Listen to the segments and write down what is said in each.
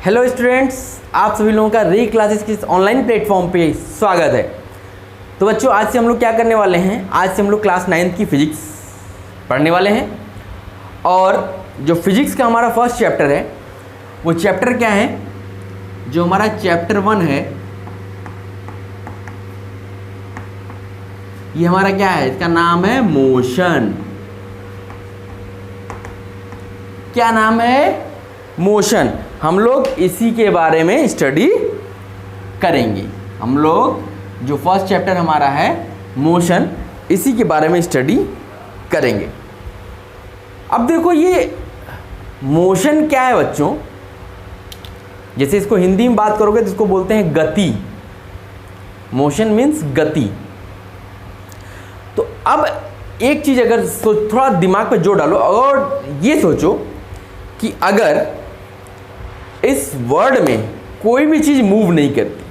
Hello students, आप सभी लोगों का री क्लासेस के इस ऑनलाइन प्लेटफॉर्म पे स्वागत है। तो बच्चों, आज से हम लोग क्या करने वाले हैं, आज से हम लोग क्लास 9th की फिजिक्स पढ़ने वाले हैं। और जो फिजिक्स का हमारा फर्स्ट चैप्टर है वो चैप्टर क्या है, जो हमारा चैप्टर 1 है, ये हमारा क्या है, इसका नाम है मोशन। क्या नाम है? मोशन। हम लोग इसी के बारे में स्टडी करेंगे। हम लोग जो फर्स्ट चैप्टर हमारा है मोशन, इसी के बारे में स्टडी करेंगे। अब देखो, ये मोशन क्या है बच्चों, जैसे इसको हिंदी में बात करोगे तो इसको बोलते हैं गति। मोशन मीन्स गति। तो अब एक चीज अगर थोड़ा दिमाग पे जोड़ डालो और ये सोचो कि अगर इस वर्ल्ड में कोई भी चीज मूव नहीं करती,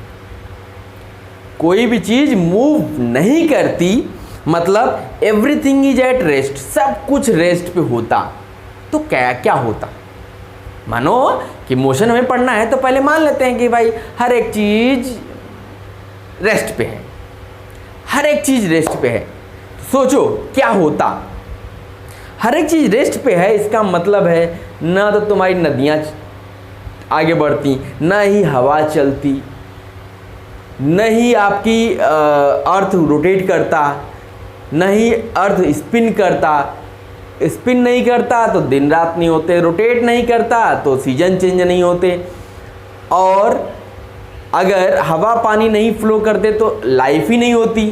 कोई भी चीज मूव नहीं करती, मतलब एवरीथिंग इज एट रेस्ट, सब कुछ रेस्ट पे होता, तो क्या क्या होता। मानो कि मोशन हमें पढ़ना है तो पहले मान लेते हैं कि भाई हर एक चीज रेस्ट पे है, हर एक चीज रेस्ट पे है। सोचो क्या होता। हर एक चीज रेस्ट पे है, इसका मतलब है ना तो तुम्हारी नदियां आगे बढ़ती, ना ही हवा चलती, न ही आपकी अर्थ रोटेट करता, न ही अर्थ स्पिन करता। स्पिन नहीं करता तो दिन रात नहीं होते, रोटेट नहीं करता तो सीजन चेंज नहीं होते, और अगर हवा पानी नहीं फ्लो करते तो लाइफ ही नहीं होती।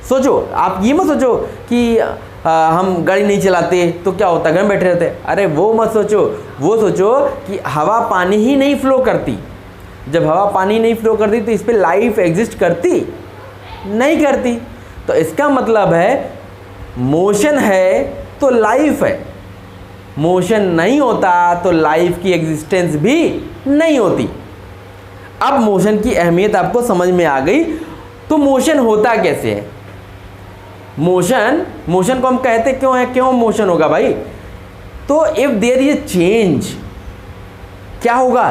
सोचो, आप ये मत सोचो कि हम गाड़ी नहीं चलाते तो क्या होता, घर में बैठे रहते। अरे वो मत सोचो, वो सोचो कि हवा पानी ही नहीं फ्लो करती। जब हवा पानी नहीं फ्लो करती तो इस पर लाइफ एग्जिस्ट करती नहीं करती। तो इसका मतलब है मोशन है तो लाइफ है, मोशन नहीं होता तो लाइफ की एग्जिस्टेंस भी नहीं होती। अब मोशन की अहमियत आपको समझ में आ गई। तो मोशन होता कैसे है? मोशन को हम कहते क्यों है, क्यों मोशन होगा भाई? तो इफ देयर इज चेंज, क्या होगा?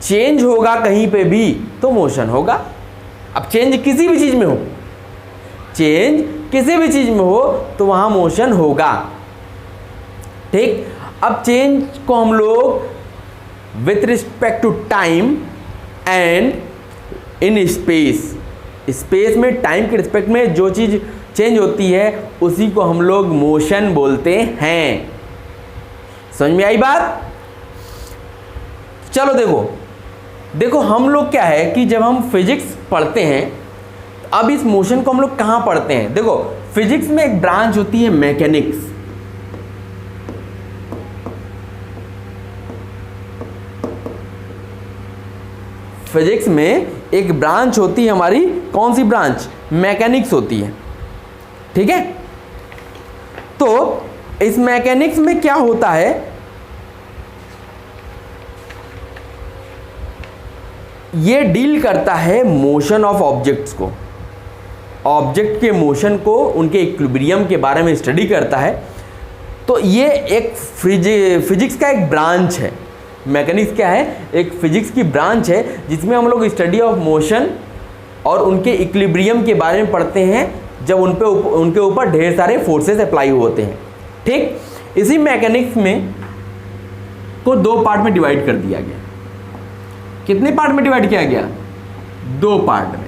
चेंज होगा कहीं पे भी तो मोशन होगा। अब चेंज किसी भी चीज में हो, चेंज किसी भी चीज में हो तो वहां मोशन होगा। ठीक। अब चेंज को हम लोग with respect to time and in space, space में टाइम के रिस्पेक्ट में जो चीज चेंज होती है उसी को हम लोग मोशन बोलते हैं। समझ में आई बात? चलो देखो हम लोग क्या है कि जब हम फिजिक्स पढ़ते हैं, अब इस मोशन को हम लोग कहाँ पढ़ते हैं? देखो, फिजिक्स में एक ब्रांच होती है मैकेनिक्स। फिजिक्स में एक ब्रांच होती है हमारी, कौन सी ब्रांच? मैकेनिक्स होती है। ठीक है। तो इस मैकेनिक्स में क्या होता है, ये डील करता है मोशन ऑफ ऑब्जेक्ट्स को, ऑब्जेक्ट के मोशन को, उनके इक्विलिब्रियम के बारे में स्टडी करता है। तो ये एक फिजिक्स का एक ब्रांच है। मैकेनिक्स क्या है? एक फिजिक्स की ब्रांच है जिसमें हम लोग स्टडी ऑफ मोशन और उनके इक्विलिब्रियम के बारे में पढ़ते हैं, जब उनके ऊपर ढेर सारे फोर्सेस अप्लाई होते हैं। ठीक। इसी मैकेनिक्स में को दो पार्ट में डिवाइड कर दिया गया। कितने पार्ट में डिवाइड किया गया? दो पार्ट में।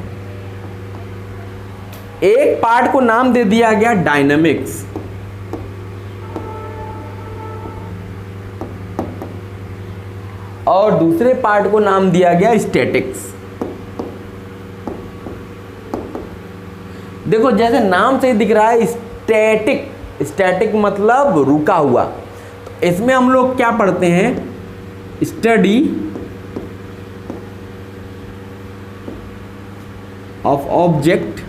एक पार्ट को नाम दे दिया गया डायनामिक्स, और दूसरे पार्ट को नाम दिया गया स्टैटिक्स। देखो, जैसे नाम से ही दिख रहा है स्टैटिक, स्टैटिक मतलब रुका हुआ। तो इसमें हम लोग क्या पढ़ते हैं? Study of object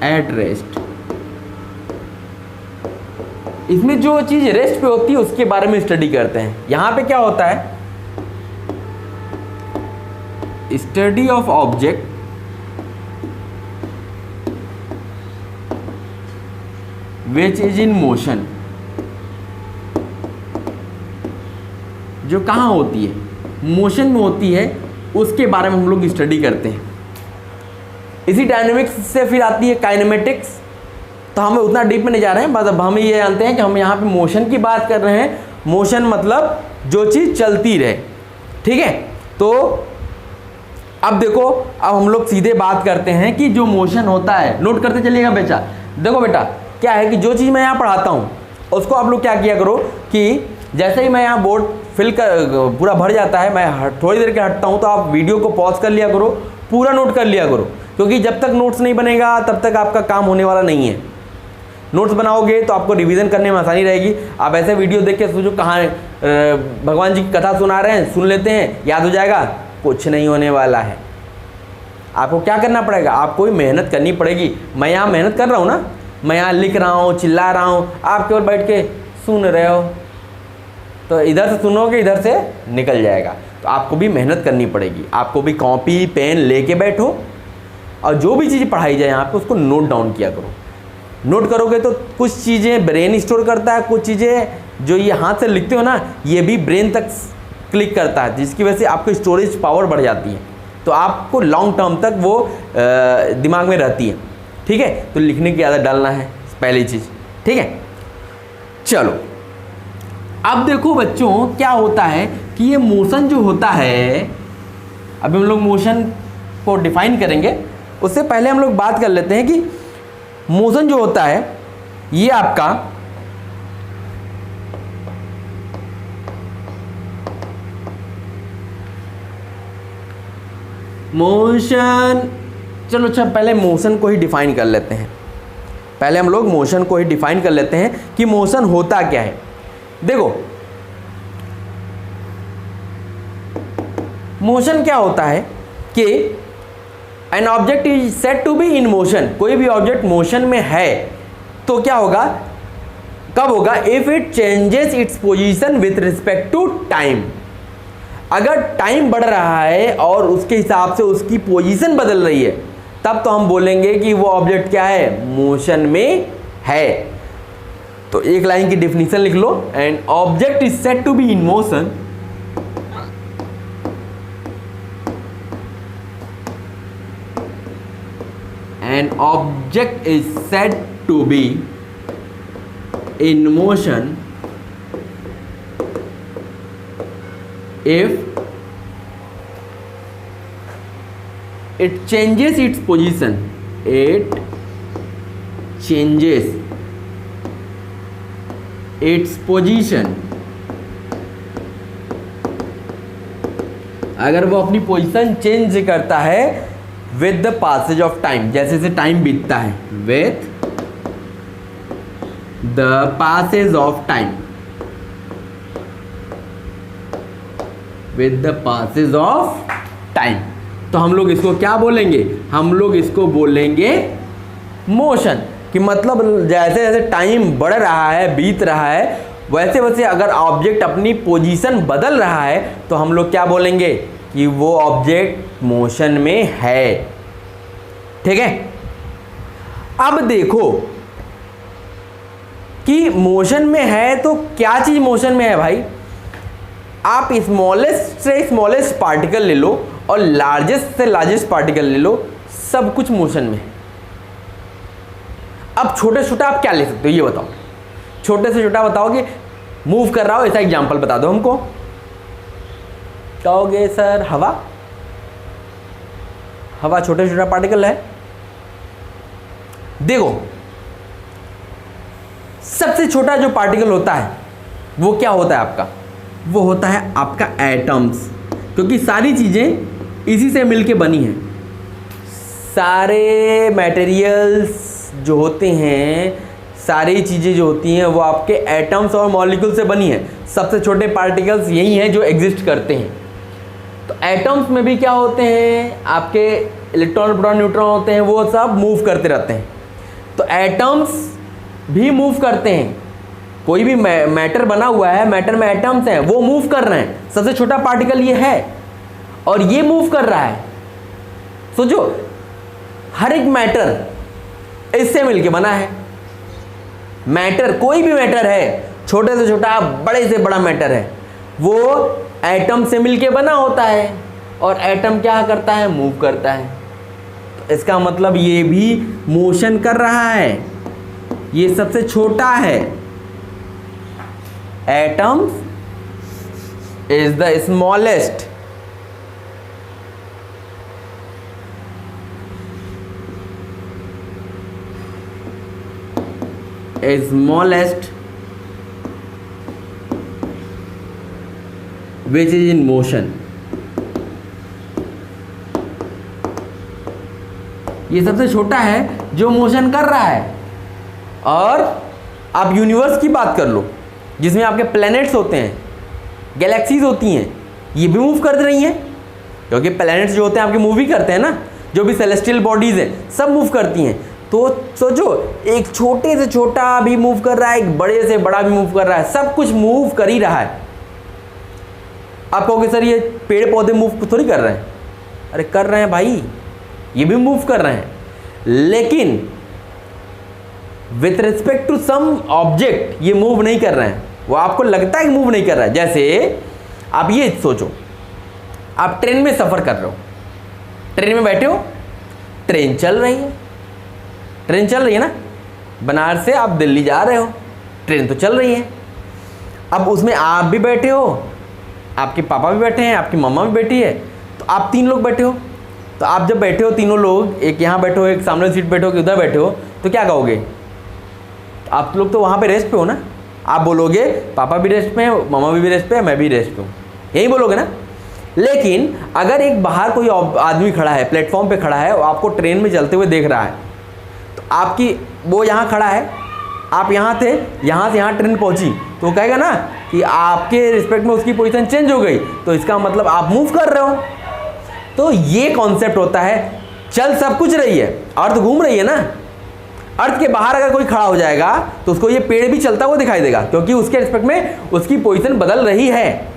at rest. इसमें जो चीज रेस्ट पे होती है उसके बारे में स्टडी करते हैं। यहां पे क्या होता है? Study of object which is in motion जो कहाँ होती है, मोशन में होती है, उसके बारे में हम लोग स्टडी करते हैं। इसी डायनेमिक्स से फिर आती है काइनेमेटिक्स। तो हम उतना डीप में नहीं जा रहे हैं, बस अब हम ये जानते हैं कि हम यहाँ पे मोशन की बात कर रहे हैं। मोशन मतलब जो चीज़ चलती रहे, ठीक है। तो अब देखो, अब हम लोग सीधे बात करते हैं कि जो मोशन होता है, नोट करते चलिएगा बेटा। देखो बेटा, क्या है कि जो चीज़ मैं यहाँ पढ़ाता हूँ उसको आप लोग क्या किया करो कि जैसे ही मैं यहाँ बोर्ड फिल कर पूरा भर जाता है, मैं थोड़ी देर के हटता हूँ, तो आप वीडियो को पॉज कर लिया करो, पूरा नोट कर लिया करो, क्योंकि जब तक नोट्स नहीं बनेगा तब तक आपका काम होने वाला नहीं है। नोट्स बनाओगे तो आपको रिवीजन करने में आसानी रहेगी। आप ऐसे वीडियो देख के सोचो कहाँ भगवान जी की कथा सुना रहे हैं, सुन लेते हैं, याद हो जाएगा, कुछ नहीं होने वाला है। आपको क्या करना पड़ेगा, आपको भी मेहनत करनी पड़ेगी। मैं यहाँ मेहनत कर रहा हूँ ना, मैं यहाँ लिख रहा हूँ, चिल्ला रहा हूँ, आप केवल बैठ के सुन रहे हो, तो इधर से सुनोगे इधर से निकल जाएगा। तो आपको भी मेहनत करनी पड़ेगी, आपको भी कॉपी पेन लेके बैठो और जो भी चीज़ पढ़ाई जाए यहाँ पे उसको नोट डाउन किया करो। नोट करोगे तो कुछ चीज़ें ब्रेन स्टोर करता है, कुछ चीज़ें जो ये हाथ से लिखते हो ना, ये भी ब्रेन तक क्लिक करता है, जिसकी वजह से आपको स्टोरेज पावर बढ़ जाती है, तो आपको लॉन्ग टर्म तक वो दिमाग में रहती है, ठीक है। तो लिखने की आदत डालना है पहली चीज़, ठीक है। चलो अब देखो बच्चों, क्या होता है कि ये मोशन जो होता है, अभी हम लोग मोशन को डिफाइन करेंगे, उससे पहले हम लोग बात कर लेते हैं कि मोशन जो होता है ये आपका मोशन, चलो अच्छा पहले मोशन को ही डिफाइन कर लेते हैं। पहले हम लोग मोशन को ही डिफाइन कर लेते हैं कि मोशन होता क्या है। देखो मोशन क्या होता है कि an object is said to be in motion, कोई भी ऑब्जेक्ट मोशन में है तो क्या होगा, कब होगा, if it changes its position with respect to time. अगर टाइम बढ़ रहा है और उसके हिसाब से उसकी पोजीशन बदल रही है, तब तो हम बोलेंगे कि वो ऑब्जेक्ट क्या है, मोशन में है। तो एक लाइन की डेफिनेशन लिख लो, an object is said to be in motion an object is said to be in motion if it changes its position, it changes its position, अगर वो अपनी पोजीशन चेंज करता है with the passage of time, जैसे जैसे time बीतता है, with the passage of time, with the passage of time, तो हम लोग इसको क्या बोलेंगे, हम लोग इसको बोलेंगे मोशन। कि मतलब जैसे जैसे टाइम बढ़ रहा है, बीत रहा है, वैसे वैसे अगर ऑब्जेक्ट अपनी पोजीशन बदल रहा है तो हम लोग क्या बोलेंगे कि वो ऑब्जेक्ट मोशन में है, ठीक है। अब देखो कि मोशन में है तो क्या चीज मोशन में है भाई, आप स्मॉलेस्ट से स्मॉलेस्ट पार्टिकल ले लो और लार्जेस्ट से लार्जेस्ट पार्टिकल ले लो, सब कुछ मोशन में है। अब छोटे छोटा आप क्या ले सकते हो ये बताओ, छोटे से छोटा बताओ कि मूव कर रहा हो, ऐसा एग्जांपल बता दो हमको। कहोगे सर हवा, हवा छोटे छोटा पार्टिकल है। देखो सबसे छोटा जो पार्टिकल होता है वो क्या होता है आपका, वो होता है आपका एटम्स, क्योंकि सारी चीजें इसी से मिलके बनी हैं। सारे मटेरियल्स जो होते हैं, सारी चीज़ें जो होती हैं वो आपके एटम्स और मॉलिक्यूल से बनी है। सबसे छोटे पार्टिकल्स यही हैं जो एग्जिस्ट करते हैं। तो एटम्स में भी क्या होते हैं, आपके इलेक्ट्रॉन प्रोटॉन न्यूट्रॉन होते हैं, वो सब मूव करते रहते हैं। तो एटम्स भी मूव करते हैं, कोई भी मैटर बना हुआ है, मैटर में एटम्स हैं, वो मूव कर रहे हैं। सबसे छोटा पार्टिकल ये है और ये मूव कर रहा है। सोचो हर एक मैटर इससे मिलके बना है। मैटर कोई भी मैटर है, छोटे से छोटा बड़े से बड़ा मैटर है, वो एटम से मिलके बना होता है और एटम क्या करता है, मूव करता है। तो इसका मतलब ये भी मोशन कर रहा है, ये सबसे छोटा है। Atoms is the smallest which is in motion। ये सबसे छोटा है जो मोशन कर रहा है। और आप यूनिवर्स की बात कर लो जिसमें आपके प्लैनेट्स होते हैं, गैलेक्सीज होती हैं, ये भी मूव कर रही हैं, क्योंकि प्लैनेट्स जो होते हैं आपके मूव ही करते हैं ना, जो भी सेलेस्टियल बॉडीज हैं सब मूव करती हैं। तो सोचो, एक छोटे से छोटा भी मूव कर रहा है, एक बड़े से बड़ा भी मूव कर रहा है, सब कुछ मूव कर ही रहा है। आप कहोगे सर ये पेड़ पौधे मूव थोड़ी कर रहे हैं, अरे कर रहे हैं भाई, ये भी मूव कर रहे हैं, लेकिन with respect to some object ये मूव नहीं कर रहे हैं। वो आपको लगता है कि मूव नहीं कर रहा है। जैसे आप ये सोचो, आप ट्रेन में सफ़र कर रहे हो, ट्रेन में बैठे हो, ट्रेन चल रही है, ट्रेन चल रही है ना, बनारस से आप दिल्ली जा रहे हो, ट्रेन तो चल रही है। अब उसमें आप भी बैठे हो, आपके पापा भी बैठे हैं, आपकी मम्मा भी बैठी है, तो आप 3 लोग बैठे हो। तो आप जब बैठे हो तीनों लोग, एक यहाँ बैठे हो, एक सामने सीट बैठे हो, कि उधर बैठे हो, तो क्या कहोगे? आप लोग तो वहाँ पे रेस्ट पे हो ना, आप बोलोगे पापा भी रेस्ट पे हैं, मम्मा भी रेस्ट पे है, मैं भी रेस्ट पे हूँ, यही बोलोगे ना। लेकिन अगर एक बाहर कोई आदमी खड़ा है, प्लेटफॉर्म पे खड़ा है और आपको ट्रेन में चलते हुए देख रहा है, तो आपकी वो यहाँ खड़ा है, आप यहाँ थे, यहाँ से यहाँ ट्रेन पहुँची, तो कहेगा ना कि आपके रिस्पेक्ट में उसकी पोजीशन चेंज हो गई, तो इसका मतलब आप मूव कर रहे हो। तो ये कॉन्सेप्ट होता है, चल सब कुछ रही है, अर्थ घूम रही है ना, अर्थ के बाहर अगर कोई खड़ा हो जाएगा तो उसको ये पेड़ भी चलता हुआ दिखाई देगा, क्योंकि उसके रिस्पेक्ट में उसकी पोजीशन बदल रही है।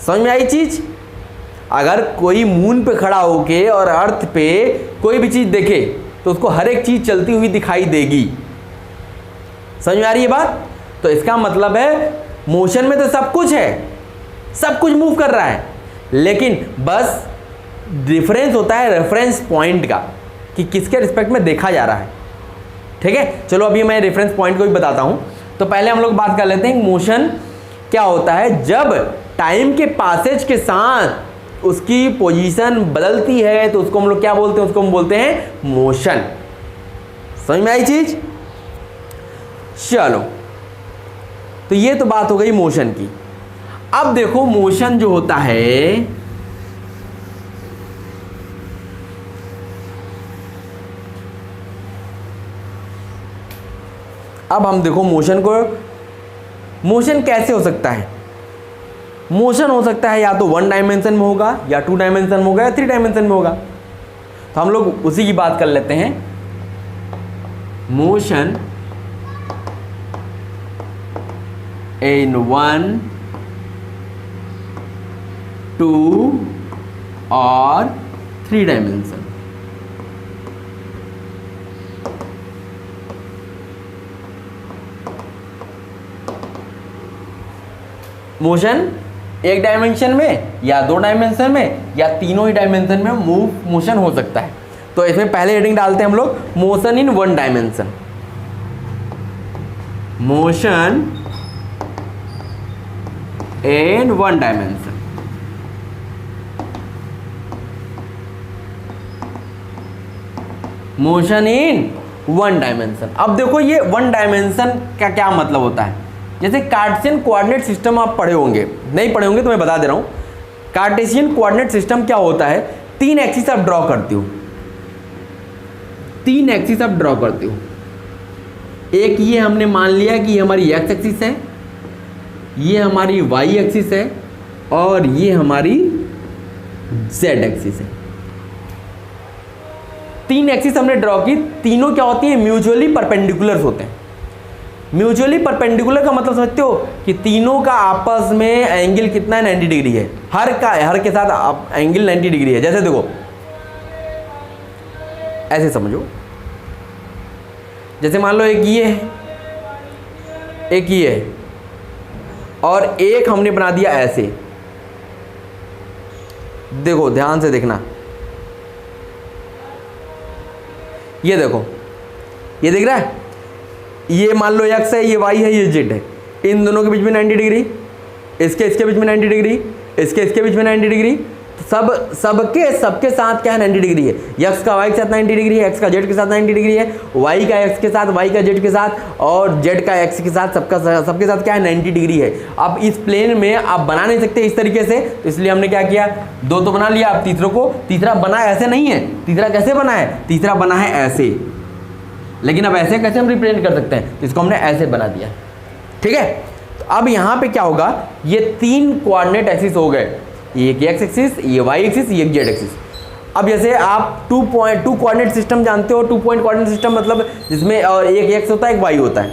समझ में आई चीज? अगर कोई मून पे खड़ा होके और अर्थ पे कोई भी चीज देखे तो उसको हर एक चीज चलती हुई दिखाई देगी। समझ में आ रही है बात? तो इसका मतलब है मोशन में तो सब कुछ है, सब कुछ मूव कर रहा है, लेकिन बस डिफरेंस होता है रेफरेंस पॉइंट का, कि किसके रिस्पेक्ट में देखा जा रहा है। ठीक है, चलो अभी मैं रेफरेंस पॉइंट को भी बताता हूं। तो पहले हम लोग बात कर लेते हैं मोशन क्या होता है। जब टाइम के पासेज के साथ उसकी पोजीशन बदलती है तो उसको हम लोग क्या बोलते हैं? उसको हम बोलते हैं मोशन। समझ में आई चीज? चलो, तो ये तो बात हो गई मोशन की। अब देखो मोशन जो होता है, अब हम देखो मोशन को, मोशन कैसे हो सकता है? मोशन हो सकता है या तो 1 डायमेंशन में होगा, या 2 डायमेंशन में होगा, या 3 डायमेंशन में होगा। तो हम लोग उसी की बात कर लेते हैं। मोशन इन 1, 2 और 3 डायमेंशन। मोशन 1 डायमेंशन में या 2 डायमेंशन में या तीनों ही डायमेंशन में मोशन हो सकता है। तो इसमें पहले हेडिंग डालते हैं हम लोग, motion in 1 dimension. Motion in 1 dimension. Motion in 1 dimension. अब देखो ये 1 डायमेंशन का क्या मतलब होता है। जैसे कार्टेशियन कोऑर्डिनेट सिस्टम आप पढ़े होंगे, नहीं पढ़े होंगे तो मैं बता दे रहा हूं। कार्टेशियन कोऑर्डिनेट सिस्टम क्या होता है? 3 एक्सिस आप ड्रॉ करते हो, 3 एक्सिस आप ड्रॉ करते हो। एक ये हमने मान लिया कि ये हमारी एक्स एक्सिस है, ये हमारी वाई एक्सिस है, और ये हमारी जेड एक्सिस है। 3 एक्सिस हमने ड्रॉ की, तीनों क्या होती है? म्यूचुअली परपेंडिकुलर होते हैं। म्यूचुअली परपेंडिकुलर का मतलब समझते हो कि तीनों का आपस में एंगल कितना है? 90 डिग्री है। हर के साथ एंगल 90 डिग्री है। जैसे देखो, ऐसे समझो, जैसे मान लो एक ये है, एक ये है, और एक हमने बना दिया ऐसे। देखो ध्यान से देखना, ये देखो, ये दिख रहा है, ये मान लो x है, ये y है, ये z है, इन दोनों के बीच में 90 डिग्री, इसके बीच में 90 डिग्री, इसके बीच में 90 डिग्री, सबके साथ क्या है 90 डिग्री है। x का y के साथ 90 डिग्री है, x का z के साथ 90 डिग्री है, y का x के साथ, y का z के साथ, और z का x के साथ, सबके साथ क्या है 90 डिग्री है। अब इस प्लेन में आप बना नहीं सकते इस तरीके से, तो इसलिए हमने क्या किया, दो तो बना लिया। अब तीसरा बना ऐसे नहीं है, तीसरा कैसे बना है, तीसरा बना है ऐसे। लेकिन अब ऐसे कैसे हम रिप्रेजेंट कर सकते हैं, इसको हमने ऐसे बना दिया। ठीक है, तो अब यहाँ पे क्या होगा, ये 3 कोऑर्डिनेट एक्सिस हो गए, एक x एक्सिस, ये y एक्सिस, ये z एक्सिस। अब जैसे आप 2 कोऑर्डिनेट सिस्टम जानते हो, 2 पॉइंट कोऑर्डिनेट सिस्टम मतलब जिसमें एक x होता है, एक y होता है।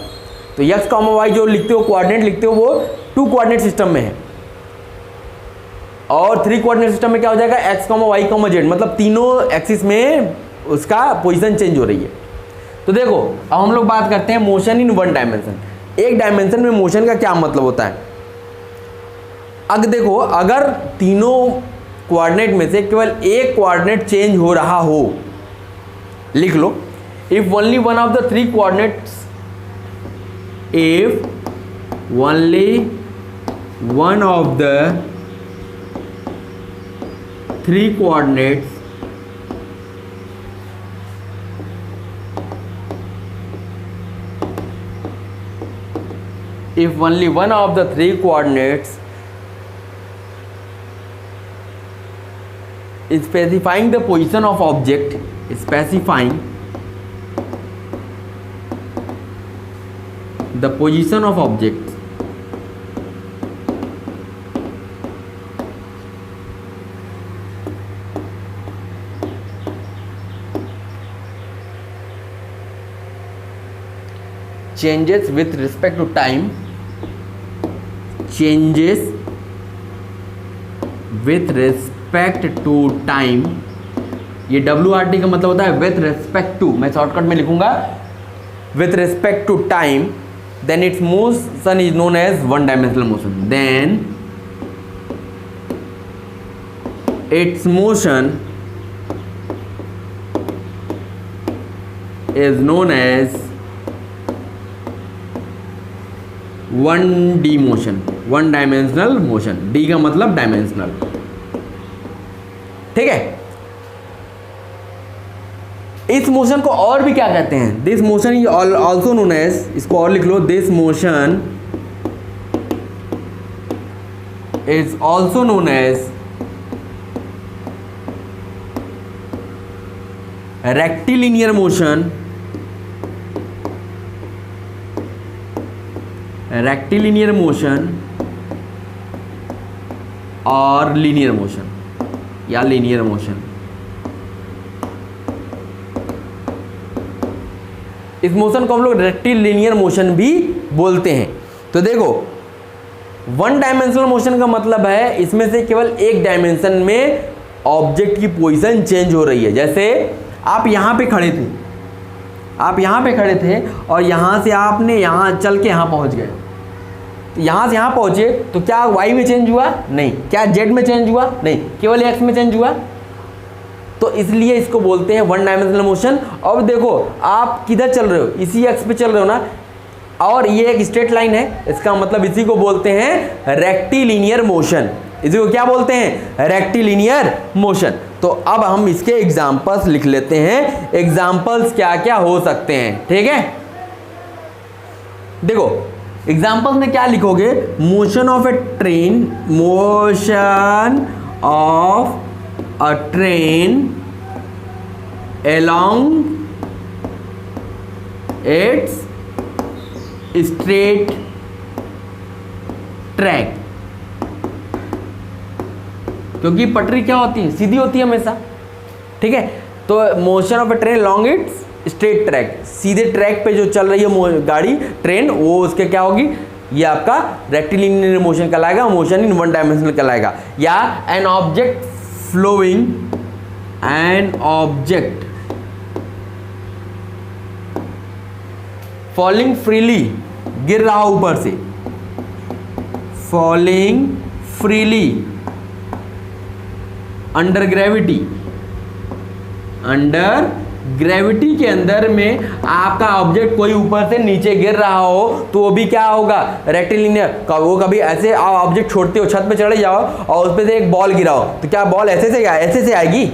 तो x, y जो लिखते हो, कोऑर्डिनेट लिखते हो, वो 2 कोऑर्डिनेट सिस्टम में है। और 3 कोऑर्डिनेट सिस्टम में क्या हो जाएगा, x, y, z, मतलब तीनों एक्सिस में उसका पोजीशन चेंज हो रही है। तो देखो अब हम लोग बात करते हैं मोशन इन 1 डायमेंशन। एक डायमेंशन में मोशन का क्या मतलब होता है। अब देखो, अगर तीनों कोऑर्डिनेट में से केवल एक कोऑर्डिनेट चेंज हो रहा हो, लिख लो, if only one of the 3 coordinates, if only one of the 3 coordinates if only one of the 3 coordinates is specifying the position of object, specifying the position of object, changes with respect to time, changes with respect to time, ये WRT का मतलब होता है with respect to, मैं shortcut में लिखूंगा with respect to time, then its motion is known as one dimensional motion, then its motion is known as 1D motion, 1 dimensional motion. D का मतलब डायमेंशनल। ठीक है, इस मोशन को और भी क्या कहते हैं, this motion is also known as, इसको और लिख लो, this motion is also known as rectilinear motion, rectilinear motion और लीनियर मोशन या लीनियर मोशन। इस मोशन को हम लोग रेक्टिलिनियर मोशन भी बोलते हैं। तो देखो 1 डायमेंशनल मोशन का मतलब है इसमें से केवल एक डायमेंशन में ऑब्जेक्ट की पोजीशन चेंज हो रही है। जैसे आप यहाँ पे खड़े थे, आप यहाँ पे खड़े थे और यहाँ से आपने यहाँ चल के यहाँ पहुँच गए, यहाँ से यहाँ पहुँचे तो क्या y में चेंज हुआ? नहीं। क्या z में चेंज हुआ? नहीं, केवल x में चेंज हुआ। तो इसलिए इसको बोलते हैं 1 डायमेंशनल मोशन। अब देखो आप किधर चल रहे हो, इसी x पे चल रहे हो ना, और ये एक स्ट्रेट लाइन है, इसका मतलब इसी को बोलते हैं रेक्टिलिनियर मोशन। इसी को क्या बोलते हैं? Rectilinear motion. तो अब हम इसके एग्जाम्पल्स लिख लेते हैं, एग्जाम्पल्स क्या क्या हो सकते हैं। ठीक है, देखो एग्जाम्पल्स में क्या लिखोगे, motion of A train, motion of a train along its straight track, क्योंकि पटरी क्या होती है? सीधी होती है हमेशा। ठीक है, तो motion of A train long it's straight track, सीधे ट्रैक पे जो चल रही है गाड़ी, ट्रेन, वो उसके क्या होगी, ये आपका रेक्टिलिनियर मोशन कहलाएगा, मोशन इन 1 डायमेंशनल कहलाएगा। या an object flowing, an object falling freely, गिर रहा ऊपर से, falling freely under gravity. Under gravity के अंदर में आपका ऑब्जेक्ट कोई ऊपर से नीचे गिर रहा हो तो वो भी क्या होगा, रेक्टिलिनियर। वो कभी ऐसे ऑब्जेक्ट छोड़ते हो, छत पे चढ़े जाओ और उस पे से एक बॉल गिराओ तो क्या बॉल ऐसे से आएगी?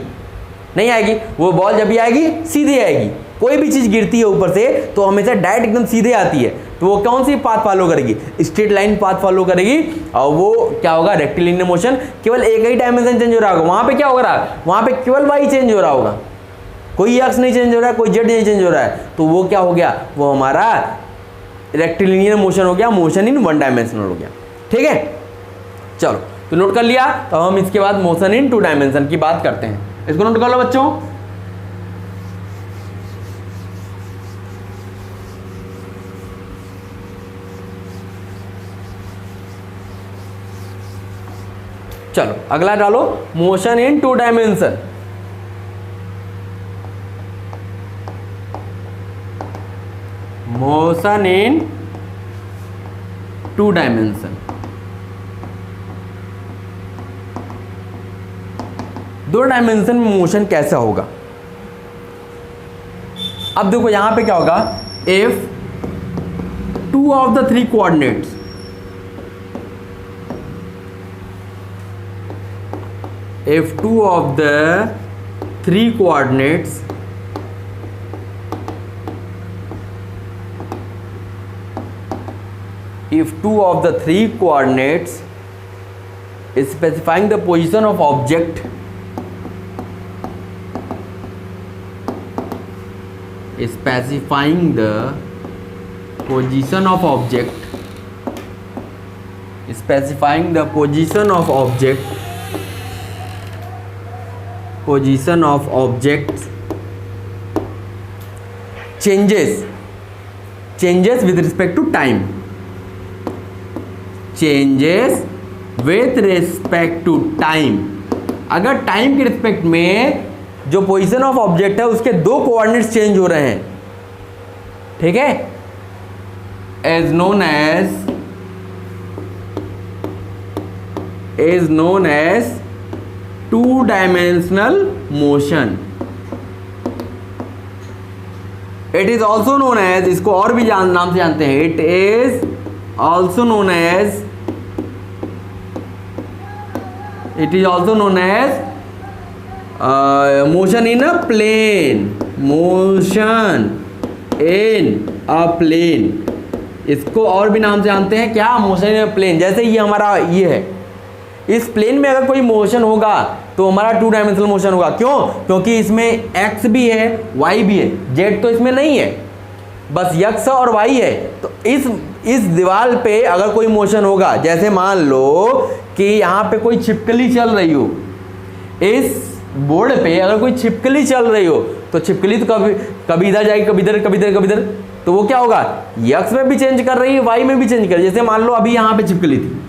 नहीं आएगी। वो बॉल जब भी आएगी सीधे आएगी। कोई भी चीज़ गिरती है ऊपर से तो हमेशा डायरेक्ट एकदम सीधे आती है। तो वो कौन सी पाथ फॉलो करेगी? स्ट्रेट लाइन पाथ फॉलो करेगी और वो क्या होगा, रेक्टिलिनियर मोशन। केवल एक ही डायमेंशन चेंज हो रहा होगा। वहाँ पे क्या हो रहा है, वहाँ पे केवल वाई चेंज हो रहा होगा, कोई एक्स नहीं चेंज हो रहा है, कोई जेड नहीं चेंज हो रहा है। तो वो क्या हो गया, वो हमारा रेक्टिलिनियर मोशन हो गया, मोशन इन वन डायमेंशनल हो गया। ठीक है, चलो तो नोट कर लिया। तो हम इसके बाद मोशन इन टू डायमेंशन की बात करते हैं। इसको नोट कर लो बच्चों। चलो अगला डालो, motion in two dimension. Motion in two dimension. दो डायमेंशन में मोशन कैसा होगा? अब देखो यहां पे क्या होगा, if two of the three coordinates, if two of the three coordinates is specifying the position of object, position of objects changes with respect to time, अगर टाइम के रिस्पेक्ट में जो पोजीशन ऑफ ऑब्जेक्ट है उसके दो coordinates change हो रहे हैं, ठीक है, is known as two dimensional motion. It is also known as, इसको और भी नाम से जानते हैं, it is also known as motion in a plane. इसको और भी नाम से जानते हैं क्या, मोशन इन अ प्लेन। जैसे ये हमारा ये है, इस प्लेन में अगर कोई मोशन होगा तो हमारा टू डायमेंशनल मोशन होगा। क्यों? क्योंकि इसमें एक्स भी है, वाई भी है, जेड तो इसमें नहीं है, बस एक्स और वाई है। तो इस दीवार पे अगर कोई मोशन होगा, जैसे मान लो कि यहाँ पे कोई छिपकली चल रही हो, इस बोर्ड पे अगर कोई छिपकली चल रही हो तो छिपकली तो कभी इधर जाएगी, कभी इधर, कभी इधर, कभी इधर। तो वो क्या होगा, एक्स में भी चेंज कर रही है, वाई में भी चेंज कर रही है। जैसे मान लो अभी यहाँ पे छिपकली थी,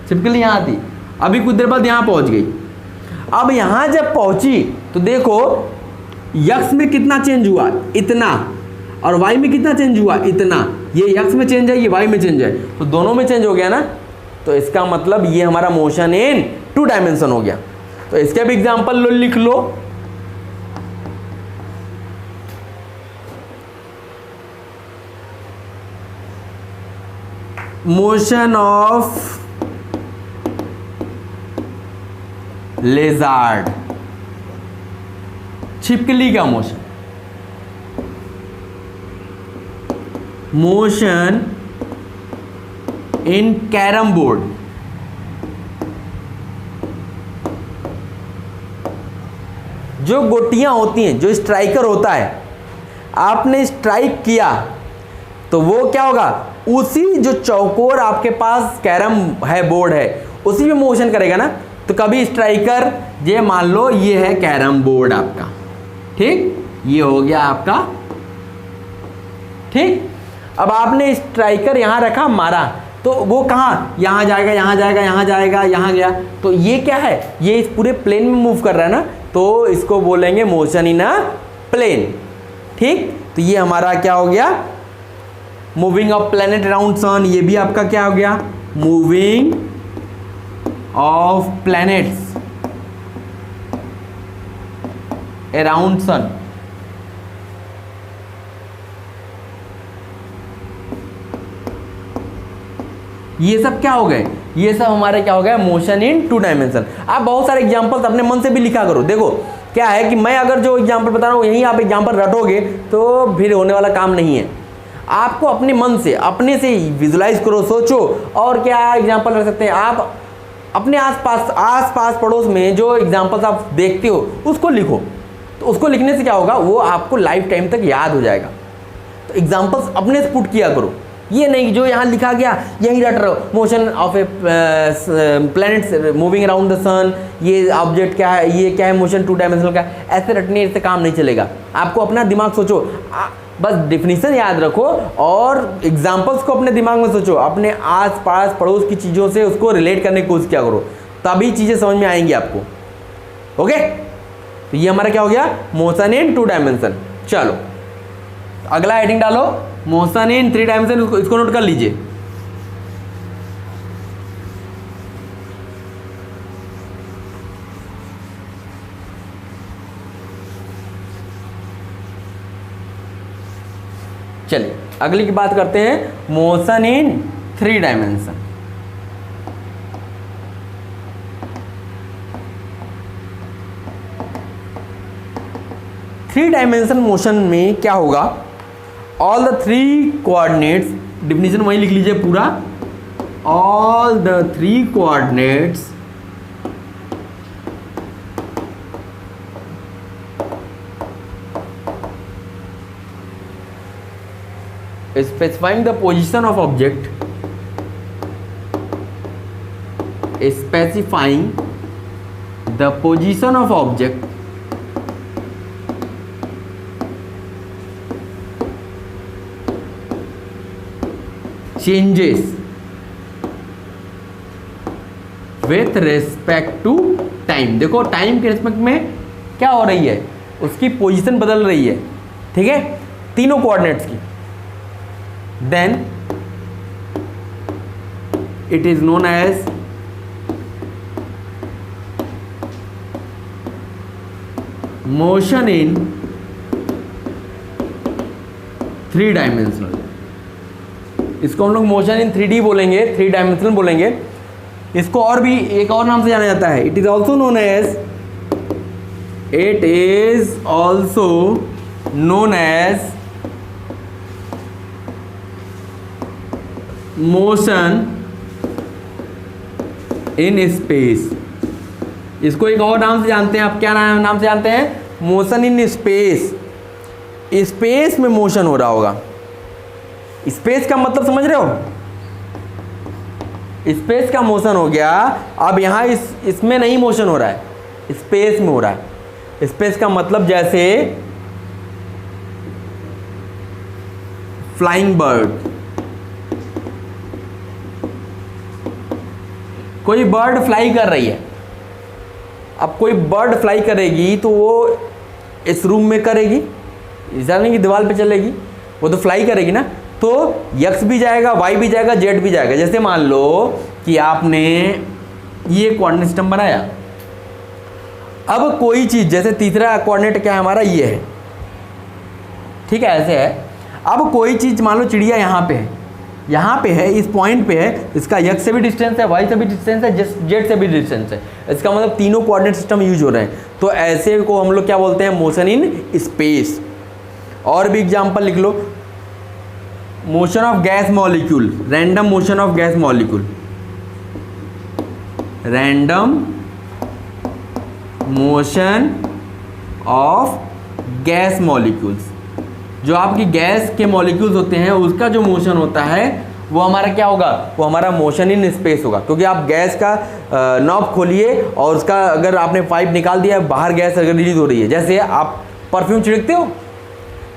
छिपकली यहाँ थी, अभी कुछ देर बाद यहाँ पहुँच गई। अब यहाँ जब पहुँची तो देखो एक्स में कितना चेंज हुआ, इतना, और वाई में कितना चेंज हुआ, इतना। ये एक्स में चेंज है, ये वाई में चेंज है, तो दोनों में चेंज हो गया ना। तो इसका मतलब ये हमारा मोशन इन टू डायमेंशन हो गया। तो इसके भी एग्जाम्पल लिख लो। मोशन ऑफ लेजार्ड, छिपकली का motion. Motion in carrom board, जो गोटियां होती हैं, जो स्ट्राइकर होता है, आपने स्ट्राइक किया तो वो क्या होगा, उसी जो चौकोर आपके पास कैरम है, बोर्ड है, उसी में मोशन करेगा ना। तो कभी स्ट्राइकर, ये मान लो ये है कैरम बोर्ड आपका, ठीक, ये हो गया आपका, ठीक। अब आपने स्ट्राइकर यहां रखा, मारा, तो वो कहाँ, यहाँ जाएगा, यहाँ जाएगा, यहाँ जाएगा, यहाँ गया। तो ये क्या है, ये इस पूरे प्लेन में मूव कर रहा है ना, तो इसको बोलेंगे मोशन इन अ प्लेन, ठीक। तो ये हमारा क्या हो गया, moving of planet around sun, ये भी आपका क्या हो गया, moving of planets around sun. ये सब क्या हो गए, ये सब हमारे क्या हो गया, मोशन इन टू डायमेंशन। आप बहुत सारे एग्जांपल्स अपने मन से भी लिखा करो। देखो क्या है कि मैं अगर जो एग्जांपल बता रहा हूँ यहीं आप एग्जांपल रटोगे तो फिर होने वाला काम नहीं है। आपको अपने मन से अपने से विजुलाइज करो, सोचो। और क्या एग्जांपल रख सकते हैं आप अपने आसपास पड़ोस में जो एग्जांपल्स आप देखते हो उसको लिखो। तो उसको लिखने से क्या होगा, वो आपको लाइफ टाइम तक याद हो जाएगा। तो एग्जांपल्स अपने से पुट किया करो, ये नहीं जो यहाँ लिखा गया यही रट रहो। Motion of a planets moving around the sun, ये ऑब्जेक्ट क्या है, ये क्या है, मोशन टू डायमेंशनल का। ऐसे रटने से काम नहीं चलेगा। आपको अपना दिमाग सोचो, बस डेफिनेशन याद रखो और एग्जांपल्स को अपने दिमाग में सोचो, अपने आस पास पड़ोस की चीज़ों से उसको रिलेट करने की कोशिश क्या करो, तभी चीज़ें समझ में आएंगी आपको। ओके, तो ये हमारा क्या हो गया, मोशन इन टू डायमेंशन। चलो अगला हेडिंग डालो, मोशन इन थ्री डायमेंशन। इसको नोट कर लीजिए। चलिए अगली की बात करते हैं, motion in three dimension. Three dimension motion में क्या होगा, all the three coordinates, definition वही लिख लीजिए पूरा, all the three coordinates specifying the position of object, specifying the position of object changes with respect to time। देखो time के respect में क्या हो रही है, उसकी पोजीशन बदल रही है, ठीक है, तीनों कोऑर्डिनेट्स की। then it is known as motion in three dimensional. इसको हम लोग मोशन इन 3D बोलेंगे, थ्री डायमेंशनल बोलेंगे। इसको और भी एक और नाम से जाना जाता है, it is also known as motion in space. इसको एक और नाम से जानते हैं, आप क्या नाम से जानते हैं, मोशन इन स्पेस। स्पेस में मोशन हो रहा होगा। स्पेस का मतलब समझ रहे हो, स्पेस का मोशन हो गया। अब यहाँ इसमें नहीं मोशन हो रहा है, स्पेस में हो रहा है। स्पेस का मतलब जैसे फ्लाइंग बर्ड, कोई बर्ड फ्लाई कर रही है। अब कोई बर्ड फ्लाई करेगी तो वो इस रूम में करेगी, ऐसा नहीं कि दीवार पे चलेगी, वो तो फ्लाई करेगी ना। तो एक्स भी जाएगा, वाई भी जाएगा, जेड भी जाएगा। जैसे मान लो कि आपने ये कोऑर्डिनेट सिस्टम बनाया, अब कोई चीज़, जैसे तीसरा कोऑर्डिनेट क्या है हमारा, ये है, ठीक है, ऐसे है। अब कोई चीज़ मान लो चिड़िया यहाँ पे है, इस पॉइंट पे है, इसका एक्स से भी डिस्टेंस है, वाई से भी डिस्टेंस है, जेड से भी डिस्टेंस है। इसका मतलब तीनों कोऑर्डिनेट सिस्टम यूज हो रहे हैं। तो ऐसे को हम लोग क्या बोलते हैं, मोशन इन स्पेस। और भी एग्जांपल लिख लो, motion of gas molecule, random motion of gas molecule, random motion of gas molecules. जो आपकी गैस के मॉलिक्यूल्स होते हैं उसका जो मोशन होता है वो हमारा क्या होगा, वो हमारा मोशन इन स्पेस होगा। क्योंकि आप गैस का नॉब खोलिए और उसका अगर आपने पाइप निकाल दिया, बाहर गैस अगर रिलीज हो रही है, जैसे आप परफ्यूम छिड़कते हो,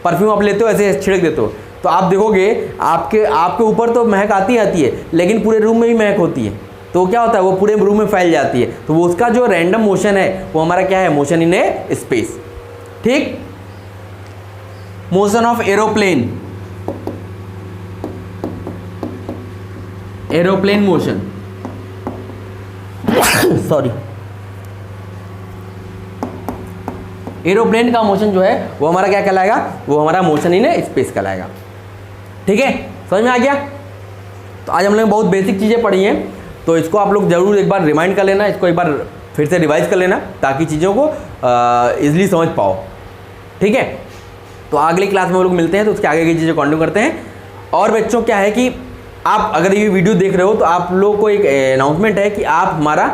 परफ्यूम आप लेते हो ऐसे छिड़क देते हो, तो आप देखोगे आपके ऊपर तो महक आती है, लेकिन पूरे रूम में भी महक होती है। तो क्या होता है, वो पूरे रूम में फैल जाती है। तो वो उसका जो रैंडम मोशन है वो हमारा क्या है, मोशन इन ए स्पेस। ठीक, motion of aeroplane, aeroplane motion sorry, aeroplane का मोशन जो है वो हमारा क्या कहलाएगा, वो हमारा मोशन इन स्पेस कहलाएगा। ठीक है, समझ में आ गया। तो आज हम लोग बहुत बेसिक चीज़ें पढ़ी हैं, तो इसको आप लोग जरूर एक बार रिमाइंड कर लेना, इसको एक बार फिर से रिवाइज कर लेना ताकि चीज़ों को ईजिली समझ पाओ। ठीक है, तो अगली क्लास में हम लोग मिलते हैं, तो उसके आगे की चीज़ें कंटिन्यू करते हैं। और बच्चों क्या है कि आप अगर ये वीडियो देख रहे हो तो आप लोगों को एक अनाउंसमेंट है कि आप हमारा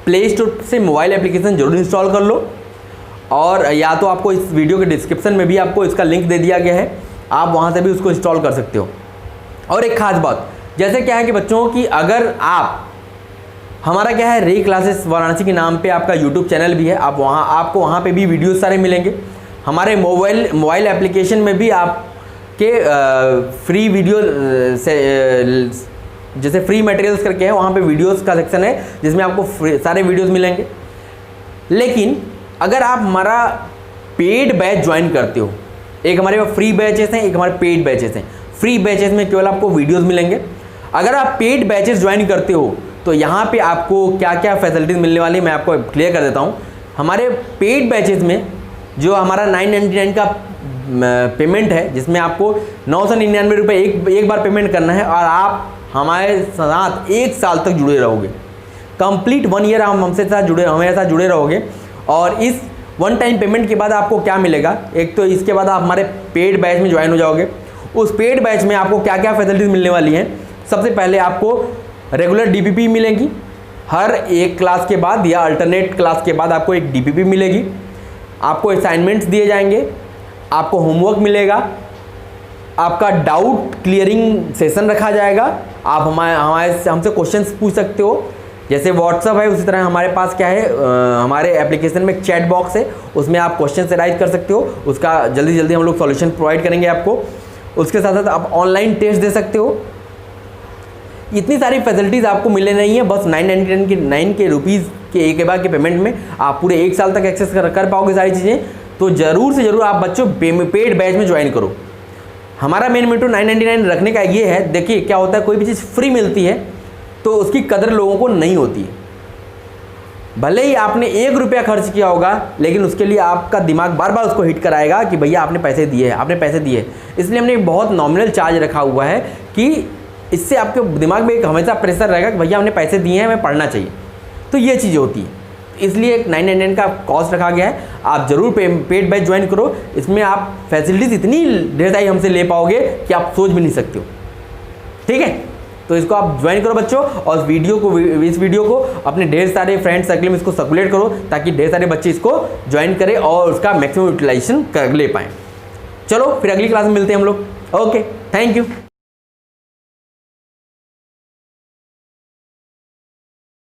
प्ले स्टोर से मोबाइल एप्लीकेशन जरूर इंस्टॉल कर लो, और या तो आपको इस वीडियो के डिस्क्रिप्शन में भी आपको इसका लिंक दे दिया गया है, आप वहाँ से भी उसको इंस्टॉल कर सकते हो। और एक खास बात, जैसे क्या है कि बच्चों की अगर आप हमारा क्या है रे क्लासेस वाराणसी के नाम पे आपका यूट्यूब चैनल भी है, आप वहाँ आपको वहाँ पे भी वीडियोस सारे मिलेंगे। हमारे मोबाइल एप्लीकेशन में भी आपके फ्री वीडियो से जैसे फ्री मटेरियल्स करके है, वहाँ पे वीडियोस का सेक्शन है जिसमें आपको सारे वीडियोस मिलेंगे। लेकिन अगर आप हमारा पेड बैच ज्वाइन करते हो, एक हमारे पास फ्री बैचेस हैं, एक हमारे पेड बैचेस हैं। फ्री बैचेस में केवल आपको वीडियोस मिलेंगे। अगर आप पेड बैचेस ज्वाइन करते हो तो यहाँ पे आपको क्या क्या फैसिलिटीज़ मिलने वाली है मैं आपको क्लियर कर देता हूँ। हमारे पेड बैचेस में जो हमारा 999 का पेमेंट है, जिसमें आपको 999 रुपये एक बार पेमेंट करना है, और आप हमारे साथ 1 साल तक जुड़े रहोगे। कंप्लीट 1 ईयर हम हमारे साथ जुड़े रहोगे। और इस वन टाइम पेमेंट के बाद आपको क्या मिलेगा, एक तो इसके बाद आप हमारे पेड बैच में ज्वाइन हो जाओगे। उस पेड बैच में आपको क्या क्या फैसिलिटीज़ मिलने वाली हैं, सबसे पहले आपको रेगुलर डीपीपी मिलेंगी, हर एक क्लास के बाद या अल्टरनेट क्लास के बाद आपको एक डीपीपी मिलेगी। आपको असाइनमेंट्स दिए जाएंगे, आपको होमवर्क मिलेगा, आपका डाउट क्लियरिंग सेशन रखा जाएगा। आप हमसे क्वेश्चंस पूछ सकते हो, जैसे व्हाट्सअप है उसी तरह हमारे पास क्या है हमारे एप्लीकेशन में एक चैट बॉक्स है, उसमें आप क्वेश्चन राइज कर सकते हो, उसका जल्दी जल्दी हम लोग सॉल्यूशन प्रोवाइड करेंगे आपको। उसके साथ साथ आप ऑनलाइन टेस्ट दे सकते हो। इतनी सारी फैसिलिटीज़ आपको मिलने नहीं है, बस 999 के रुपीज़ के एक बार के पेमेंट में आप पूरे 1 साल तक एक्सेस कर पाओगे सारी चीज़ें। तो ज़रूर से ज़रूर आप बच्चों पेड बैच में ज्वाइन करो। हमारा मेन मोटिव 999 रखने का ये है, देखिए क्या होता है, कोई भी चीज़ फ्री मिलती है तो उसकी कदर लोगों को नहीं होती है। भले ही आपने 1 रुपया खर्च किया होगा, लेकिन उसके लिए आपका दिमाग बार बार उसको हिट कराएगा कि भैया आपने पैसे दिए हैं, आपने पैसे दिए। इसलिए हमने एक बहुत नॉमिनल चार्ज रखा हुआ है कि इससे आपके दिमाग में एक हमेशा प्रेशर रहेगा कि भैया हमने पैसे दिए हैं, हमें पढ़ना चाहिए। तो ये चीज़ें होती है, इसलिए एक 999 का कॉस्ट रखा गया है। आप जरूर पेड बैच ज्वाइन करो, इसमें आप फैसिलिटीज़ इतनी ढेर सारी हमसे ले पाओगे कि आप सोच भी नहीं सकते हो। ठीक है, तो इसको आप ज्वाइन करो बच्चों, और इस वीडियो को अपने ढेर सारे फ्रेंड सर्कल में इसको सर्कुलेट करो ताकि ढेर सारे बच्चे इसको ज्वाइन करें और उसका मैक्सिमम यूटिलाइजेशन कर ले पाएँ। चलो फिर अगली क्लास में मिलते हैं हम लोग। Okay, thank you.